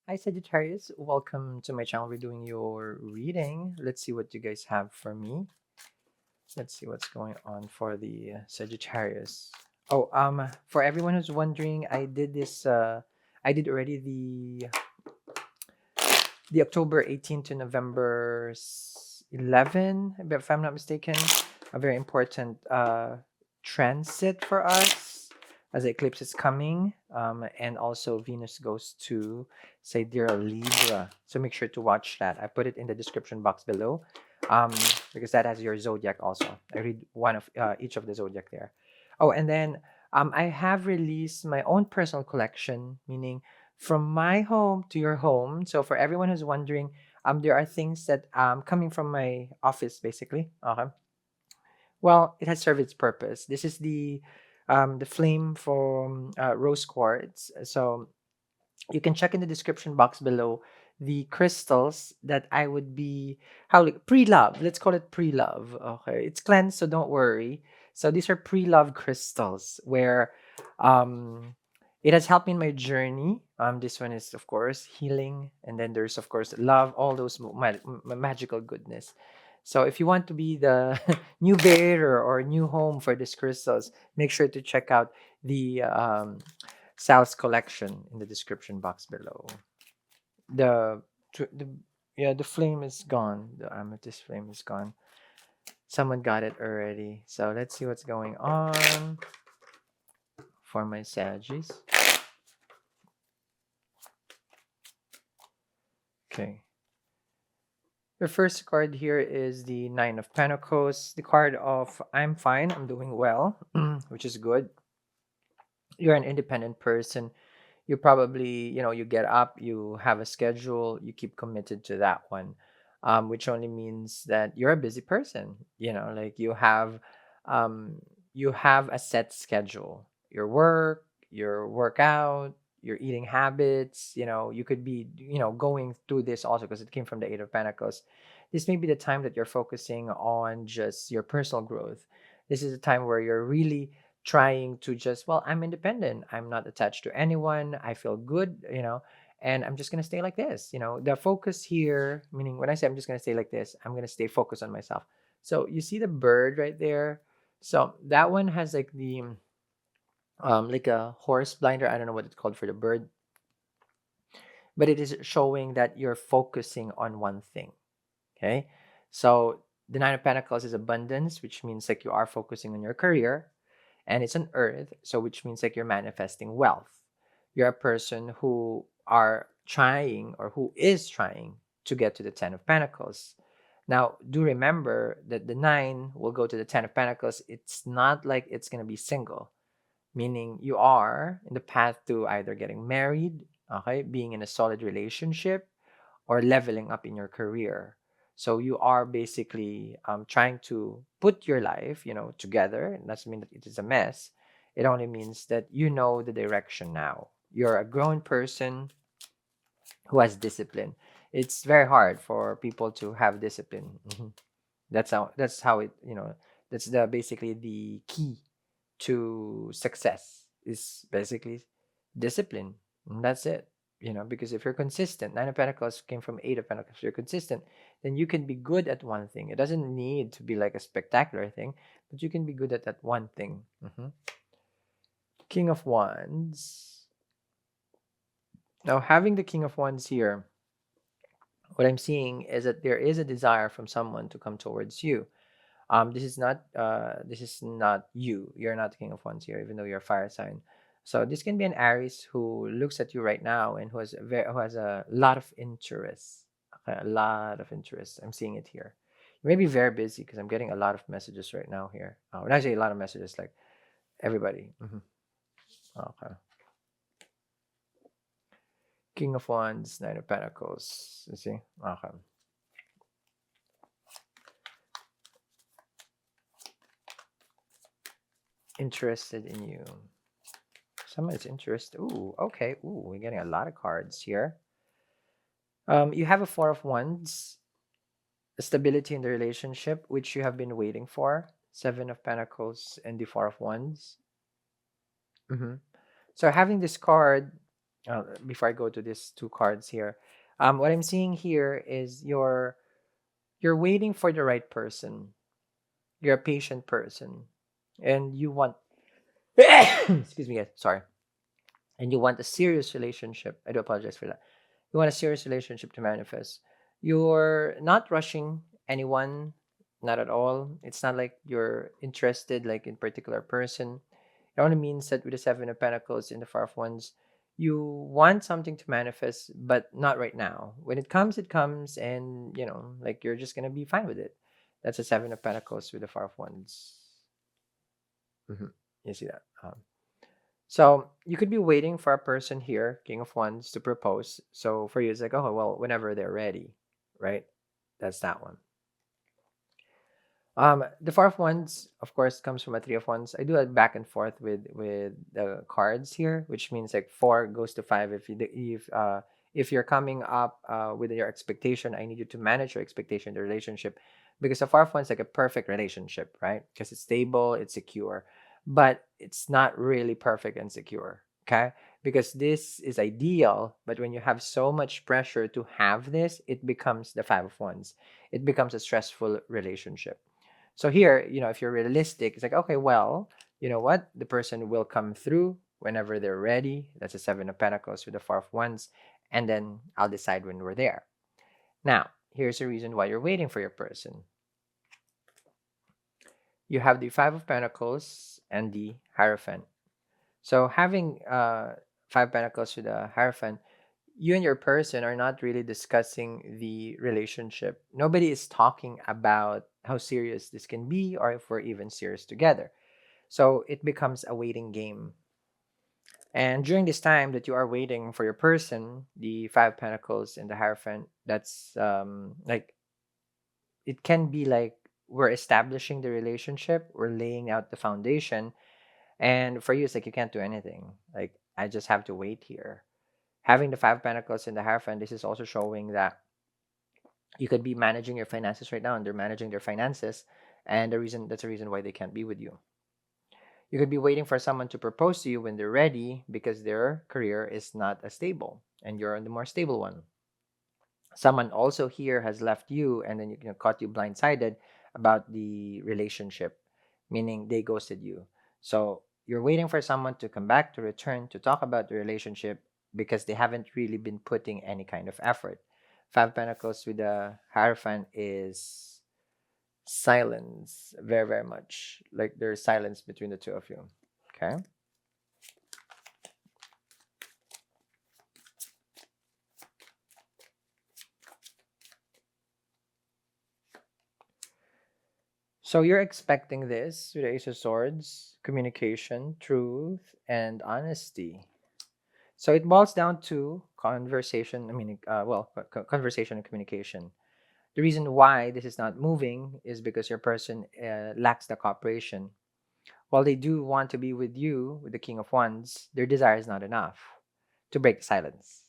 Hi Sagittarius, welcome to my channel. We're doing your reading. Let's see what you guys have for me. Let's see what's going on for the Sagittarius. Oh, for everyone who's wondering, I did this. I did already the October 18 to November 11, if I'm not mistaken. A very important transit for us as the eclipse is coming. And also Venus goes to Sidereal Libra. So make sure to watch that. I put it in the description box below um, because that has your zodiac also. I read one of each of the zodiac there. Oh, and then I have released my own personal collection, meaning from my home to your home. So for everyone who's wondering, there are things that coming from my office basically. Okay. Well, it has served its purpose. This is the flame from rose quartz. So you can check in the description box below the crystals that I would be how pre-love. Let's call it pre-love. Okay, it's cleansed, so don't worry. So these are pre-love crystals where um it has helped me in my journey. This one is of course healing, and then there's of course love, all those magical goodness. So if you want to be the new bearer or new home for these crystals, make sure to check out the Sal's collection in the description box below. The the yeah, the flame is gone. The amethyst flame is gone. Someone got it already. So let's see what's going on for my Saggies. Okay. The first card here is the Nine of Pentacles, the card of I'm fine, I'm doing well, which is good. You're an independent person. You probably, you get up, you have a schedule, you keep committed to that one, which only means that you're a busy person. Like you have a set schedule, your work, your workout, your eating habits. You could be, going through this also because it came from the Eight of Pentacles. This may be the time that you're focusing on just your personal growth. This is a time where you're really trying to just, well, I'm independent, I'm not attached to anyone, I feel good, and I'm just going to stay like this. The focus here, meaning when I say I'm just going to stay like this, I'm going to stay focused on myself. So you see the bird right there. So that one has like a horse blinder. I don't know what it's called for the bird, but it is showing that you're focusing on one thing. Okay. So the Nine of Pentacles is abundance, which means like you are focusing on your career, and it's an earth, so which means like you're manifesting wealth. You're a person who are trying or who is trying to get to the 10 of Pentacles. Now do remember that the 9 will go to the 10 of Pentacles. It's not like it's going to be single, meaning you are in the path to either getting married, okay, being in a solid relationship, or leveling up in your career. So you are basically trying to put your life, together. It doesn't mean that it is a mess. It only means that you know the direction now. You're a grown person who has discipline. It's very hard for people to have discipline. That's how it, that's the basically the key to success is basically discipline. And that's it. Because if you're consistent, Nine of Pentacles came from Eight of Pentacles. If you're consistent, then you can be good at one thing. It doesn't need to be like a spectacular thing, but you can be good at that one thing. King of Wands. Now, having the King of Wands here, what I'm seeing is that there is a desire from someone to come towards you. This is not you. You're not the King of Wands here, even though you're a fire sign. So this can be an Aries who looks at you right now and who has a lot of interest. Okay, a lot of interest. I'm seeing it here. You may be very busy because I'm getting a lot of messages right now here. When I say a lot of messages, like everybody. Okay. King of Wands, Nine of Pentacles. You see? Okay. Interested in you. Someone is interested. Ooh, okay. Ooh, we're getting a lot of cards here. You have a Four of Wands, stability in the relationship, which you have been waiting for. Seven of Pentacles and the Four of Wands. So having this card, before I go to these two cards here, what I'm seeing here is you're waiting for the right person. You're a patient person, and you want excuse me, guys, sorry, and you want a serious relationship. I do apologize for that. You want a serious relationship to manifest. You're not rushing anyone, not at all. It's not like you're interested like in particular person. It only means that with the Seven of Pentacles in the Four of Wands, you want something to manifest, but not right now. When it comes, and like you're just gonna be fine with it. That's a Seven of Pentacles with the Four of Wands. You see that? So you could be waiting for a person here, King of Wands, to propose. So for you, it's like, oh well, whenever they're ready, right? That's that one. The Four of Wands, of course, comes from a Three of Wands. I do a back and forth with the cards here, which means like four goes to five. If you're coming up with your expectation, I need you to manage your expectation, the relationship, because the Four of Wands is like a perfect relationship, right? Because it's stable, it's secure, but it's not really perfect and secure. Okay, because this is ideal, but when you have so much pressure to have this, it becomes the Five of Wands. It becomes a stressful relationship. So here, if you're realistic, it's like, okay, well, you know what? The person will come through whenever they're ready. That's a Seven of Pentacles with the Four of Wands. And then I'll decide when we're there. Now, here's the reason why you're waiting for your person. You have the Five of Pentacles and the Hierophant. So having Five Pentacles with the Hierophant, you and your person are not really discussing the relationship. Nobody is talking about how serious this can be or if we're even serious together. So it becomes a waiting game. And during this time that you are waiting for your person, the Five Pentacles and the Hierophant, that's like, it can be like we're establishing the relationship, we're laying out the foundation. And for you, it's like you can't do anything. Like, I just have to wait here. Having the Five Pentacles and the Hierophant, this is also showing that you could be managing your finances right now, and they're managing their finances, and that's the reason why they can't be with you. You could be waiting for someone to propose to you when they're ready because their career is not as stable and you're on the more stable one. Someone also here has left you, and then caught you blindsided about the relationship, meaning they ghosted you. So you're waiting for someone to come back, to return, to talk about the relationship because they haven't really been putting any kind of effort. Five Pentacles with the Hierophant is silence, very, very much. Like there's silence between the two of you. Okay. So you're expecting this with the Ace of Swords, communication, truth, and honesty. So it boils down to conversation. I mean, conversation and communication. The reason why this is not moving is because your person lacks the cooperation. While they do want to be with you, with the King of Wands, their desire is not enough to break the silence.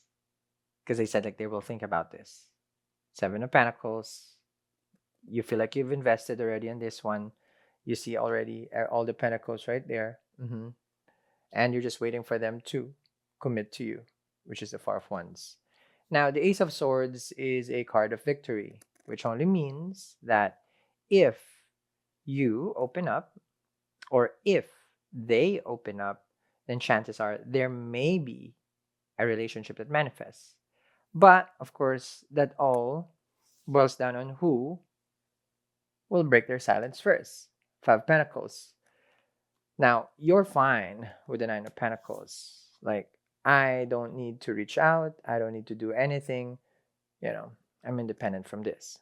Because they said like they will think about this. Seven of Pentacles. You feel like you've invested already in this one. You see already all the pentacles right there. And you're just waiting for them to commit to you, which is the Four of Wands. Now, the Ace of Swords is a card of victory, which only means that if you open up, or if they open up, then chances are there may be a relationship that manifests. But of course, that all boils down on who will break their silence first. Five Pentacles. Now, you're fine with the Nine of Pentacles. Like, I don't need to reach out. I don't need to do anything. I'm independent from this.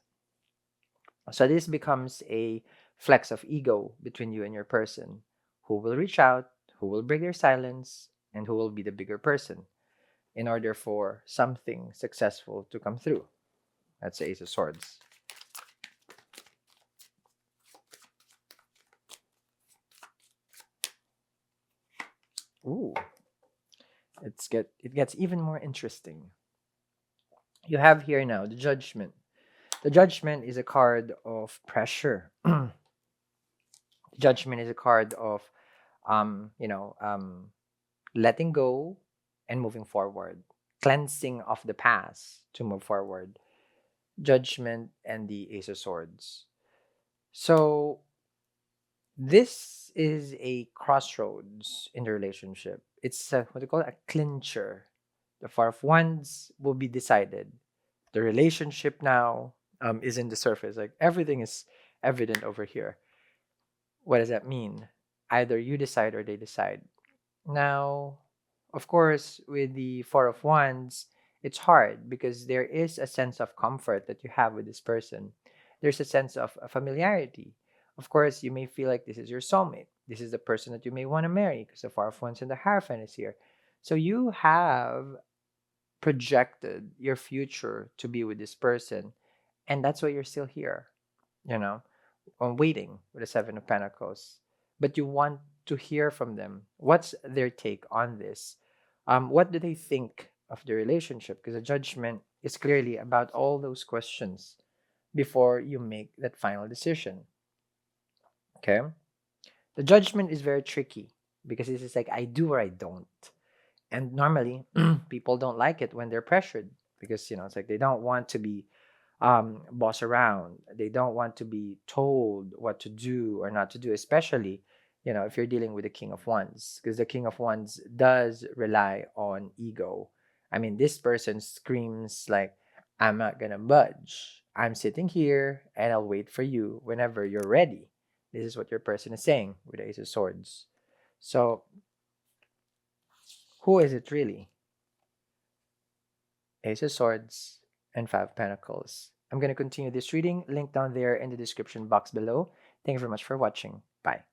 So this becomes a flex of ego between you and your person. Who will reach out, who will break their silence, and who will be the bigger person in order for something successful to come through. That's the Ace of Swords. Ooh. It gets even more interesting. You have here now the Judgment. The Judgment is a card of pressure. The Judgment is a card of letting go, and moving forward, cleansing of the past to move forward, Judgment, and the Ace of Swords. So this is a crossroads in the relationship. It's what they call a clincher. The Four of Wands will be decided. The relationship now is in the surface. Like everything is evident over here. What does that mean? Either you decide or they decide. Now, of course, with the Four of Wands, it's hard because there is a sense of comfort that you have with this person. There's a sense of familiarity. Of course, you may feel like this is your soulmate. This is the person that you may want to marry because the Four of Wands and the Hierophant is here. So you have projected your future to be with this person, and that's why you're still here, you know, waiting with the Seven of Pentacles. But you want to hear from them. What's their take on this? What do they think of the relationship? Because the Judgment is clearly about all those questions before you make that final decision. Okay? The Judgment is very tricky because it's just like I do or I don't. And normally people don't like it when they're pressured because it's like they don't want to be boss around. They don't want to be told what to do or not to do, especially if you're dealing with the King of Wands, because the King of Wands does rely on ego. I mean, this person screams like, I'm not gonna budge. I'm sitting here and I'll wait for you whenever you're ready. This is what your person is saying with the Ace of Swords. So who is it really? Ace of Swords and Five of Pentacles. I'm going to continue this reading. Link down there in the description box below. Thank you very much for watching. Bye.